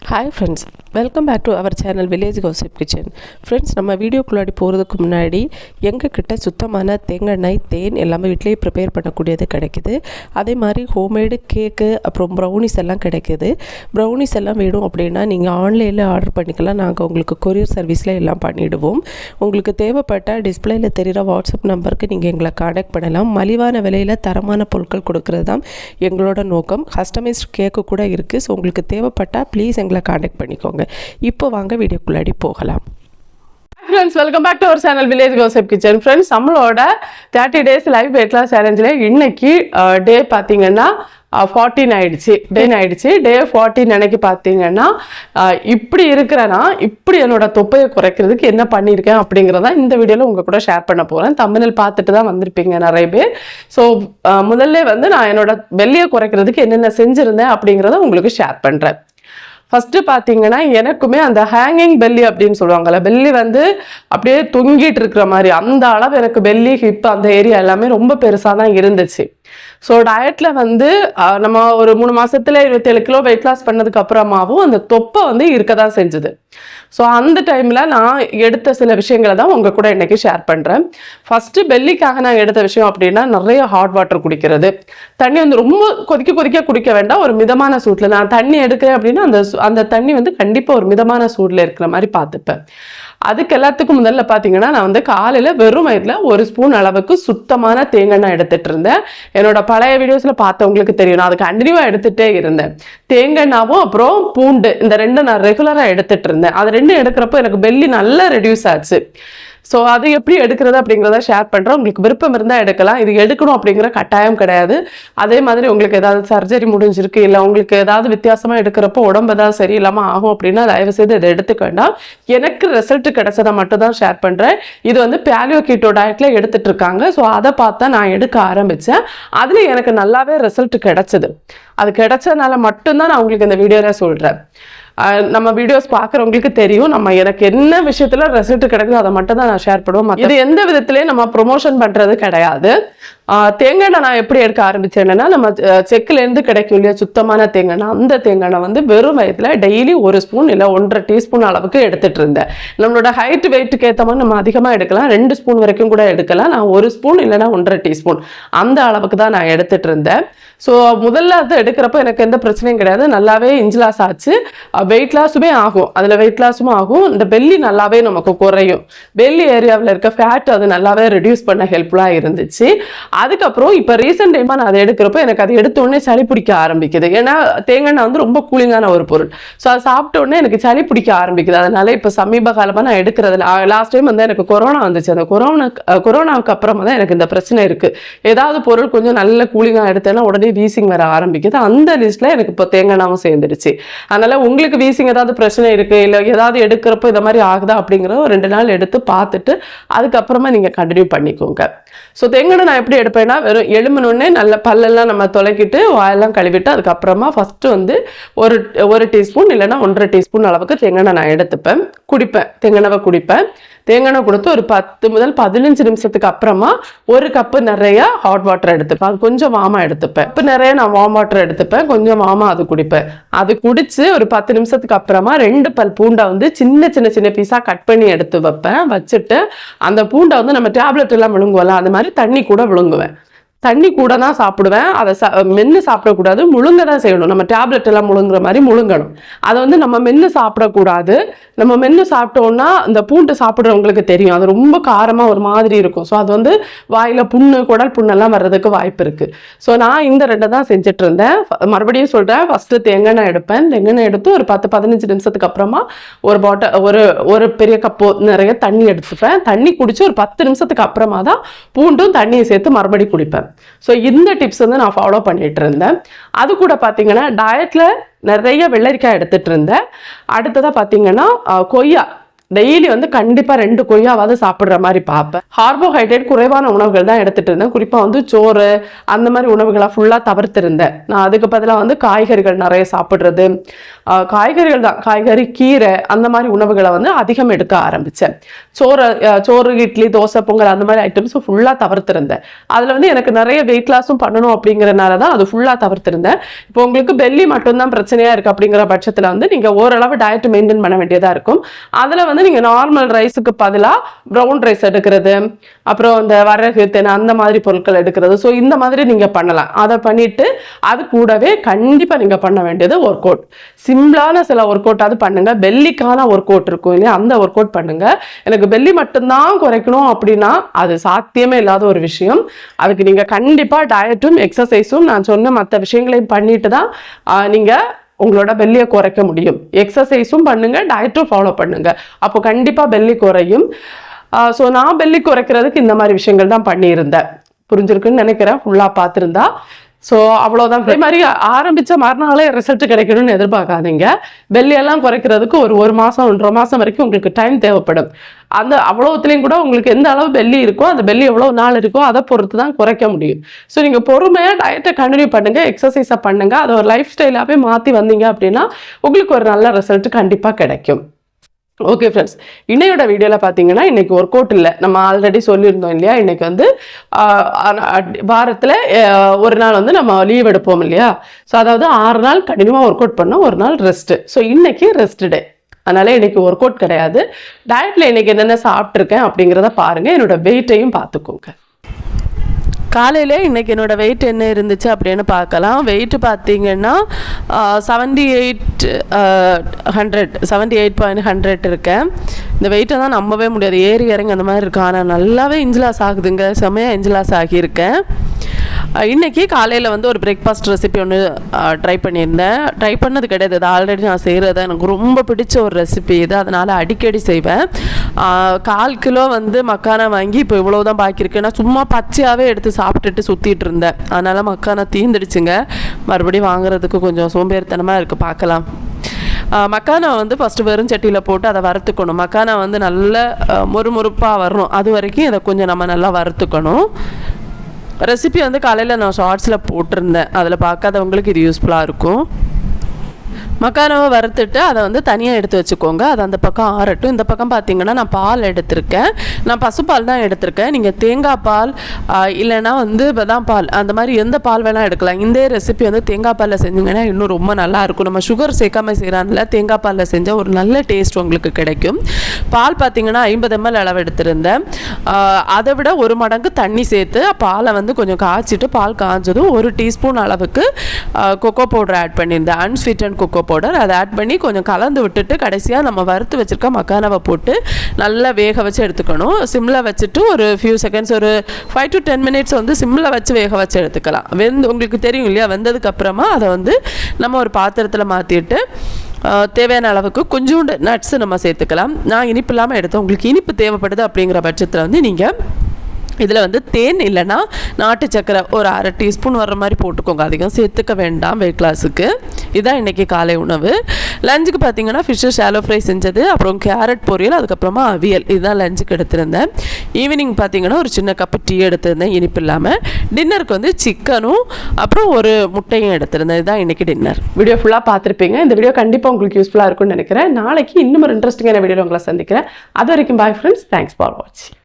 Hi friends, welcome back to our channel Village Gossip Kitchen. Friends, நம்ம வீடியோக்குள்ளாடி போகிறதுக்கு முன்னாடி எங்ககிட்ட சுத்தமான தேங்காய் தேன் எல்லாமே வீட்டிலேயே ப்ரிப்பேர் பண்ணக்கூடியது கிடைக்குது. அதே மாதிரி ஹோம்மேடு கேக்கு அப்புறம் ப்ரௌனிஸ் எல்லாம் கிடைக்குது. ப்ரௌனிஸ் எல்லாம் வேணும் அப்படின்னா நீங்கள் ஆன்லைனில் ஆர்டர் பண்ணிக்கலாம். நாங்கள் உங்களுக்கு கொரியர் சர்வீஸில் எல்லாம் பண்ணிவிடுவோம். உங்களுக்கு தேவைப்பட்ட டிஸ்பிளேயில் தெரிகிற வாட்ஸ்அப் நம்பருக்கு நீங்கள் எங்களை கான்டாக்ட் பண்ணலாம். மலிவான விலையில் தரமான பொருட்கள் கொடுக்கறது தான் எங்களோட நோக்கம். கஸ்டமைஸ்ட் கேக்கு கூட இருக்குது. ஸோ உங்களுக்கு தேவைப்பட்டால் ப்ளீஸ் எங்களை கான்டாக்ட் பண்ணிக்கோங்க. இப்போ வாங்க வீடியோக்குள்ளாடி போகலாம். Friends, welcome back to our channel village gossip kitchen. Friends, நம்மளோட 30 days லைவ் வெயிட் லாஸ் சேலஞ்சில் இன்னைக்கு டே பார்த்தீங்கன்னா 14 ஆயிடுச்சு. டே 14 அன்னைக்கு பார்த்தீங்கன்னா இப்படி இருக்கிறேன்னா இப்படி என்னோட தொப்பையை குறைக்கிறதுக்கு என்ன பண்ணியிருக்கேன் அப்படிங்கிறத இந்த வீடியோவில் உங்கள் கூட ஷேர் பண்ண போகிறேன். தம்பனல் பார்த்துட்டு தான் வந்திருப்பீங்க நிறைய பேர். ஸோ முதல்ல நான் என்னோட வெள்ளையை குறைக்கிறதுக்கு என்னென்ன செஞ்சுருந்தேன் அப்படிங்கிறத உங்களுக்கு ஷேர் பண்ணுறேன். ஃபஸ்ட்டு பார்த்தீங்கன்னா எனக்குமே அந்த ஹேங்கிங் பெல்லி அப்படின்னு சொல்லுவாங்கள்ல, பெல்லி அப்படியே தொங்கிட்டு இருக்கிற மாதிரி அந்த அளவு எனக்கு பெல்லி ஹிப் அந்த ஏரியா எல்லாமே ரொம்ப பெருசாக தான் இருந்துச்சு. ஸோ டயட்டில் நம்ம ஒரு 3 மாதத்துல 27 கிலோ வெயிட் லாஸ் பண்ணதுக்கு அப்புறமாவும் அந்த தொப்பை இருக்க தான் செஞ்சுது. ஸோ அந்த டைமில் நான் எடுத்த சில விஷயங்களை தான் உங்கள் கூட இன்றைக்கி ஷேர் பண்ணுறேன். ஃபஸ்ட்டு பெல்லிக்காக நான் எடுத்த விஷயம் அப்படின்னா நிறைய ஹாட் வாட்டர் குடிக்கிறது. தண்ணி ரொம்ப கொதிக்க குடிக்க வேண்டாம். ஒரு மிதமான சூட்டில் நான் தண்ணி எடுக்கிறேன் அப்படின்னா அந்த தண்ணி கண்டிப்பாக ஒரு மிதமான சூடில் இருக்கிற மாதிரி பார்த்துப்பேன். அதுக்கு எல்லாத்துக்கும் முதல்ல பார்த்தீங்கன்னா நான் காலையில் வெறும் வயிற்றில் 1 ஸ்பூன் அளவுக்கு சுத்தமான தேங்காய் எடுத்துகிட்டு இருந்தேன். என்னோட பழைய வீடியோஸில் பார்த்தவங்களுக்கு தெரியும், நான் அது கண்டினியூவாக எடுத்துகிட்டே இருந்தேன். தேங்காய்னாவும் அப்புறம் பூண்டு இந்த 2 நான் ரெகுலராக எடுத்துகிட்டு இருந்தேன். அது 2 எடுக்கிறப்போ எனக்கு பெல்லி நல்லா ரெடியூஸ் ஆச்சு. ஸோ அது எப்படி எடுக்கிறது அப்படிங்கிறத ஷேர் பண்ணுறேன். உங்களுக்கு விருப்பம் இருந்தால் எடுக்கலாம். இது எடுக்கணும் அப்படிங்கிற கட்டாயம் கிடையாது. அதே மாதிரி உங்களுக்கு ஏதாவது சர்ஜரி முடிஞ்சிருக்கு, இல்லை உங்களுக்கு ஏதாவது வித்தியாசமாக எடுக்கிறப்போ உடம்பு ஏதாவது சரியில்லாமல் ஆகும் அப்படின்னா தயவுசெய்து இதை எடுத்துக்க வேண்டாம். எனக்கு ரிசல்ட் கிடைச்சதை மட்டும் தான் ஷேர் பண்ணுறேன். இது பேலியோ கீட்டோ டயட்டில் எடுத்துகிட்டு இருக்காங்க. ஸோ அதை பார்த்தா நான் எடுக்க ஆரம்பித்தேன். அதில் எனக்கு நல்லாவே ரிசல்ட் கிடைச்சது. அது கிடைச்சதுனால மட்டும்தான் நான் உங்களுக்கு இந்த வீடியோவில் சொல்கிறேன். நம்ம வீடியோஸ் பார்க்குறவங்களுக்கு தெரியும் எனக்கு என்ன விஷயத்தில் ரிசல்ட் கிடைக்குதோ அதை மட்டும் தான் நான் ஷேர் பண்ணுவோம். இது எந்த விதத்துலேயும் நம்ம ப்ரொமோஷன் பண்ணுறது கிடையாது. தேங்காய் நான் எப்படி எடுக்க ஆரம்பித்தேன்னா, நம்ம செக்கிலேருந்து கிடைக்கும் இல்லையா சுத்தமான தேங்காய், அந்த தேங்காய் வெறும் வயதில் டெய்லி 1 ஸ்பூன் இல்லை 1.5 டீஸ்பூன் அளவுக்கு எடுத்துகிட்டு இருந்தேன். நம்மளோட ஹைட் வெயிட்டுக்கு ஏற்ற மாதிரி நம்ம அதிகமாக எடுக்கலாம். 2 ஸ்பூன் வரைக்கும் கூட எடுக்கலாம். நான் 1 ஸ்பூன் இல்லைனா 1.5 டீஸ்பூன் அந்த அளவுக்கு தான் நான் எடுத்துகிட்டு இருந்தேன். ஸோ முதல்ல அது எடுக்கிறப்ப எனக்கு எந்த பிரச்சனையும் கிடையாது. நல்லாவே இன்ச் லாஸ் ஆச்சு. வெயிட் லாஸுமே ஆகும். அதில் வெயிட் லாஸும் ஆகும். இந்த பெல்லி நல்லாவே நமக்கு குறையும். பெல்லி ஏரியாவில் இருக்க ஃபேட் அது நல்லாவே ரெடியூஸ் பண்ண ஹெல்ப்ஃபுல்லாக இருந்துச்சு. அதுக்கப்புறம் இப்போ ரீசெண்ட் டைமாக நான் அதை எடுக்கிறப்போ எனக்கு அது எடுத்த உடனே சளி பிடிக்க ஆரம்பிக்குது. ஏன்னா தேங்காய் ரொம்ப கூலிங்கான ஒரு பொருள். ஸோ அதை சாப்பிட்ட உடனே எனக்கு சளி பிடிக்க ஆரம்பிக்குது. அதனால இப்போ சமீப காலமாக நான் எடுக்கிறது. லாஸ்ட் டைம் எனக்கு கொரோனா வந்துச்சு. அந்த கொரோனாவுக்கு அப்புறமா தான் எனக்கு இந்த பிரச்சனை இருக்குது. ஏதாவது பொருள் கொஞ்சம் நல்ல கூலிங்காக எடுத்தேன்னா உடனே வீசிங் வர ஆரம்பிக்குது. அந்த லிஸ்ட்ல எனக்கு இப்போ தேங்காயும் சேர்ந்துடுச்சு. அதனால உங்களுக்கு வீசிங் ஏதாவது பிரச்சனை இருக்கு, இல்லை ஏதாவது எடுக்கிறப்போ இந்த மாதிரி ஆகுதா அப்படிங்கிறத 2 நாள் எடுத்து பார்த்துட்டு அதுக்கப்புறமா நீங்க கண்டினியூ பண்ணிக்கோங்க. ஸோ தேங்காய் நான் எப்படி எடுப்பேன்னா, வெறும் எழுமணுன்னே நல்ல பல்லெல்லாம் நம்ம தொலைக்கிட்டு வாயெல்லாம் கழுவிட்டு அதுக்கப்புறமா ஃபர்ஸ்ட் ஒரு டீஸ்பூன் இல்லைன்னா 1.5 டீஸ்பூன் அளவுக்கு தேங்காய் நான் எடுத்துப்பேன், குடிப்பேன். தேங்காய் குடிப்பேன். தேங்காய் கொடுத்து ஒரு 10 முதல் 15 நிமிஷத்துக்கு அப்புறமா 1 கப்பு நிறைய ஹாட் வாட்டர் எடுத்துப்பேன். அது கொஞ்சம் வாமா எடுத்துப்பேன். இப்போ நிறைய நான் வார்ம் வாட்டர் எடுத்துப்பேன், கொஞ்சம் வாமா அது குடிப்பேன். அது குடிச்சு ஒரு 10 நிமிஷத்துக்கு அப்புறமா 2 பல் பூண்டை சின்ன பீஸா கட் பண்ணி எடுத்து வைப்பேன். வச்சுட்டு அந்த பூண்டை நம்ம டேப்லெட் எல்லாம் விழுங்குவோம்ல, அது மாதிரி தண்ணி கூட விழுங்குவேன். தண்ணி கூட தான் சாப்பிடுவேன். அதை மென்று சாப்பிடக்கூடாது, முழுங்க தான் செய்யணும். நம்ம டேப்லெட் எல்லாம் முழுங்குற மாதிரி முழுங்கணும். அதை நம்ம மென்று சாப்பிடக்கூடாது. நம்ம மென்று சாப்பிட்டோம்னா இந்த பூண்டு சாப்பிட்றவங்களுக்கு தெரியும், அது ரொம்ப காரமாக ஒரு மாதிரி இருக்கும். ஸோ அது வாயில் புண்ணு, குடல் புண்ணெல்லாம் வர்றதுக்கு வாய்ப்பு இருக்குது. ஸோ நான் இந்த 2 தான் செஞ்சுட்டு இருந்தேன். மறுபடியும் சொல்கிறேன், ஃபஸ்ட்டு தேங்காய் எடுப்பேன். தேங்காய் எடுத்து ஒரு 10-15 நிமிஷத்துக்கு அப்புறமா ஒரு பெரிய கப்போ நிறைய தண்ணி எடுத்துப்பேன். தண்ணி குடிச்சு ஒரு 10 நிமிஷத்துக்கு அப்புறமா தான் பூண்டும் தண்ணியை சேர்த்து மறுபடியும் குடிப்பேன். ஸோ இந்த டிப்ஸ் நான் ஃபாலோ பண்ணிட்டு இருந்தேன். அது கூட பார்த்தீங்கன்னா டயட்ல நிறைய வெள்ளரிக்காய் எடுத்துட்டு இருந்தேன். அடுத்ததாக பார்த்தீங்கன்னா கொய்யா டெய்லி வந்து கண்டிப்பா 2 கொய்யாவாவது சாப்பிடுற மாதிரி பார்ப்பேன். கார்போஹைட்ரேட் குறைவான உணவுகள் தான் எடுத்துட்டு இருந்தேன். குறிப்பா வந்து சோறு அந்த மாதிரி உணவுகளை ஃபுல்லா தவிர்த்திருந்தேன். நான் அதுக்கு பதிலாக வந்து காய்கறிகள் நிறைய சாப்பிடுறது, காய்கறிகள் தான், காய்கறி, கீரை அந்த மாதிரி உணவுகளை வந்து அதிகம் எடுக்க ஆரம்பிச்சேன். சோறு, இட்லி, தோசை, பொங்கல் அந்த மாதிரி ஐட்டம்ஸ் ஃபுல்லா தவிர்த்திருந்தேன். அதுல வந்து எனக்கு நிறைய வெயிட் லாஸும் பண்ணணும் அப்படிங்கறதுனால தான் அது ஃபுல்லா தவிர்த்திருந்தேன். இப்போ உங்களுக்கு பெல்லி மட்டும்தான் பிரச்சனையா இருக்கு அப்படிங்கிற பட்சத்துல வந்து நீங்க ஓரளவு டயட் மெயின்டைன் பண்ண வேண்டியதா இருக்கும். அதுல வந்து நீங்க நார்மல் ரைஸுக்கு பதிலா ப்ரௌன் ரைஸ் எடுக்கிறது, அப்புறம் இந்த வரகு, தெனை அந்த மாதிரி பொருட்கள் எடுக்கிறது. ஸோ இந்த மாதிரி நீங்க பண்ணலாம். அதை பண்ணிட்டு அது கூடவே கண்டிப்பா நீங்க பண்ண வேண்டியது ஒர்க் அவுட். சிம்பிளான சில ஒர்க் அவுட்டாவது பண்ணுங்க. பெல்லிக்கான ஒர்க் அவுட் இருக்கும் இல்லையா, அந்த ஒர்க் அவுட் பண்ணுங்க. எனக்கு பெல்லி மட்டும்தான் குறைக்கணும் அப்படின்னா அது சாத்தியமே இல்லாத ஒரு விஷயம். அதுக்கு நீங்க கண்டிப்பா டயட்டும் எக்ஸசைஸும் நான் சொன்ன மற்ற விஷயங்களையும் பண்ணிட்டு தான் நீங்க உங்களோட பெல்லியை குறைக்க முடியும். எக்ஸசைஸும் பண்ணுங்க, டயட்டும் ஃபாலோ பண்ணுங்க. அப்போ கண்டிப்பா பெல்லி குறையும். ஸோ நான் பெல்லி குறைக்கிறதுக்கு இந்த மாதிரி விஷயங்கள் தான் பண்ணியிருந்தேன். புரிஞ்சிருக்குன்னு நினைக்கிறேன் ஃபுல்லா பார்த்துருந்தா. ஸோ அவ்வளோதான். அதே மாதிரி ஆரம்பித்த மறுநாளே ரிசல்ட் கிடைக்கணும்னு எதிர்பார்க்காதீங்க. பெல்லியெல்லாம் குறைக்கிறதுக்கு ஒரு மாதம் 1.5 மாதம் வரைக்கும் உங்களுக்கு டைம் தேவைப்படும். அந்த அவ்வளோத்துலேயும் கூட உங்களுக்கு எந்த அளவு பெல்லி இருக்கோ, அந்த பெல்லி எவ்வளோ நாள் இருக்கோ அதை பொறுத்து தான் குறைக்க முடியும். ஸோ நீங்கள் பொறுமையாக டயட்டை கண்டினியூ பண்ணுங்கள், எக்ஸசைஸை பண்ணுங்கள். அதை ஒரு லைஃப் ஸ்டைலாகவே மாற்றி வந்தீங்க அப்படின்னா உங்களுக்கு ஒரு நல்ல ரிசல்ட் கண்டிப்பாக கிடைக்கும். ஓகே ஃப்ரெண்ட்ஸ், இன்னையோட வீடியோவில் பார்த்தீங்கன்னா இன்னைக்கு ஒர்க் அவுட் இல்லை. நம்ம ஆல்ரெடி சொல்லியிருந்தோம் இல்லையா, இன்னைக்கு வந்து வாரத்தில் ஒரு நாள் வந்து நம்ம லீவ் எடுப்போம் இல்லையா. ஸோ அதாவது 6 நாள் கண்டினியூவாக ஒர்க் அவுட் பண்ணோம், ஒரு நாள் ரெஸ்ட்டு. ஸோ இன்னைக்கு ரெஸ்ட் டே, அதனால இன்னைக்கு ஒர்க் அவுட் கிடையாது. டயட்டில் இன்னைக்கு என்னென்ன சாப்பிட்ருக்கேன் அப்படிங்கிறத பாருங்கள், என்னோட வெயிட்டையும் பார்த்துக்கோங்க. காலையில் இன்றைக்கி என்னோடய வெயிட் என்ன இருந்துச்சு அப்படின்னு பார்க்கலாம். வெயிட்டு பார்த்தீங்கன்னா 78.100 இருக்கேன். இந்த வெயிட்டை தான் நம்பவே முடியாது, ஏறி இறங்கி அந்த மாதிரி இருக்கு. ஆனால் நல்லாவே இன்ஜிலாஸ் ஆகுதுங்க, செம்மையாக இன்ஜிலாஸ் ஆகியிருக்கேன். இன்றைக்கி காலையில் வந்து ஒரு பிரேக்ஃபாஸ்ட் ரெசிபி ஒன்று ட்ரை பண்ணியிருந்தேன். ட்ரை பண்ணது கிடையாது, அது ஆல்ரெடி நான் செய்கிறது. எனக்கு ரொம்ப பிடிச்ச ஒரு ரெசிபி இது, அதனால் அடிக்கடி செய்வேன். 1/4 கிலோ வந்து மக்கானா வாங்கி இப்போ இவ்வளோ தான் பாக்கியிருக்கு. நான் சும்மா பச்சையாகவே எடுத்து சாப்பிட்டுட்டு சுற்றிட்டு இருந்தேன். அதனால் மக்கானா தீந்துடுச்சுங்க. மறுபடியும் வாங்குறதுக்கு கொஞ்சம் சோம்பேறித்தனமாக இருக்குது. பார்க்கலாம். மக்கானா வந்து ஃபஸ்ட்டு வெறும் சட்டியில் போட்டு அதை வறுத்துக்கணும். மக்கானா வந்து நல்ல மொறுமொறுப்பாக வரணும், அது வரைக்கும் இதை கொஞ்சம் நம்ம நல்லா வறுத்துக்கணும். ரெசிபி வந்து காலையில் நான் ஷார்ட்ஸில் போட்டிருந்தேன், அதில் பார்க்காதவங்களுக்கு இது யூஸ்ஃபுல்லாக இருக்கும். மக்கானாவை வறுத்துட்டு அதை வந்து தனியாக எடுத்து வச்சுக்கோங்க. அது அந்த பக்கம் ஆறட்டும். இந்த பக்கம் பார்த்தீங்கன்னா நான் பால் எடுத்திருக்கேன். நான் பசுப்பால் தான் எடுத்திருக்கேன். நீங்கள் தேங்காய் பால் இல்லைன்னா வந்து பதாம் பால் அந்த மாதிரி எந்த பால் வேணால் எடுக்கலாம். இந்த ரெசிபி வந்து தேங்காய் பாலில் செஞ்சிங்கன்னா இன்னும் ரொம்ப நல்லாயிருக்கும். நம்ம சுகர் சேர்க்காமல் செய்கிறாங்கல்ல, தேங்காய் பாலில் செஞ்சால் ஒரு நல்ல டேஸ்ட் உங்களுக்கு கிடைக்கும். பால் பார்த்தீங்கன்னா 50 ml அளவு எடுத்திருந்தேன். அதை விட 1 மடங்கு தண்ணி சேர்த்து பாலை வந்து கொஞ்சம் காய்ச்சிட்டு, பால் காய்ச்சதும் 1 டீஸ்பூன் அளவுக்கு கொக்கோ பவுடர் ஆட் பண்ணியிருந்தேன். Unsweetened cocoa powder. அதை ஆட் பண்ணி கொஞ்சம் கலந்து விட்டுட்டு கடைசியாக நம்ம வறுத்து வச்சுருக்க மக்கானாவை போட்டு நல்லா வேக வச்சு எடுத்துக்கணும். சிம்மில் வச்சுட்டு ஒரு ஃபியூ செகண்ட்ஸ், ஒரு 5 to 10 minutes வந்து சிம்மில் வச்சு வேக வச்சு எடுத்துக்கலாம். உங்களுக்கு தெரியும் இல்லையா, வெந்ததுக்கப்புறமா அதை வந்து நம்ம ஒரு பாத்திரத்தில் மாற்றிட்டு தேவையான அளவுக்கு கொஞ்சோண்டு நட்ஸு நம்ம சேர்த்துக்கலாம். நான் இனிப்பு இல்லாமல் எடுத்தேன். உங்களுக்கு இனிப்பு தேவைப்படுது அப்படிங்கிற பட்சத்தில் வந்து நீங்கள் இதில் வந்து தேன் இல்லைன்னா நாட்டு சக்கரை ஒரு 1/2 டீஸ்பூன் வர்ற மாதிரி போட்டுக்கோங்க. அதிகம் சேர்த்துக்க வேண்டாம் வெயிட் லாஸுக்கு. இதுதான் இன்றைக்கி காலை உணவு. லஞ்சுக்கு பார்த்தீங்கன்னா ஃபிஷ்ஷு ஷாலோ ஃப்ரை செஞ்சது, அப்புறம் கேரட் பொரியல், அதுக்கப்புறமா அவியல். இதுதான் லஞ்சுக்கு எடுத்திருந்தேன். ஈவினிங் பார்த்தீங்கன்னா ஒரு சின்ன கப்பு டீ எடுத்திருந்தேன் இனிப்பு இல்லாமல். டின்னருக்கு வந்து சிக்கனும் அப்புறம் ஒரு முட்டையும் எடுத்திருந்தேன். இதுதான் இன்றைக்கி டின்னர். வீடியோ ஃபுல்லாக பார்த்துருப்பீங்க. இந்த வீடியோ கண்டிப்பாக உங்களுக்கு யூஸ்ஃபுல்லாக இருக்கும்னு நினைக்கிறேன். நாளைக்கு இன்னும் ஒரு இன்ட்ரெஸ்டிங்கான வீடியோவில் உங்களை சந்திக்கிறேன். அது வரைக்கும் பாய் ஃப்ரெண்ட்ஸ். தேங்க்ஸ் ஃபார் வாட்சிங்.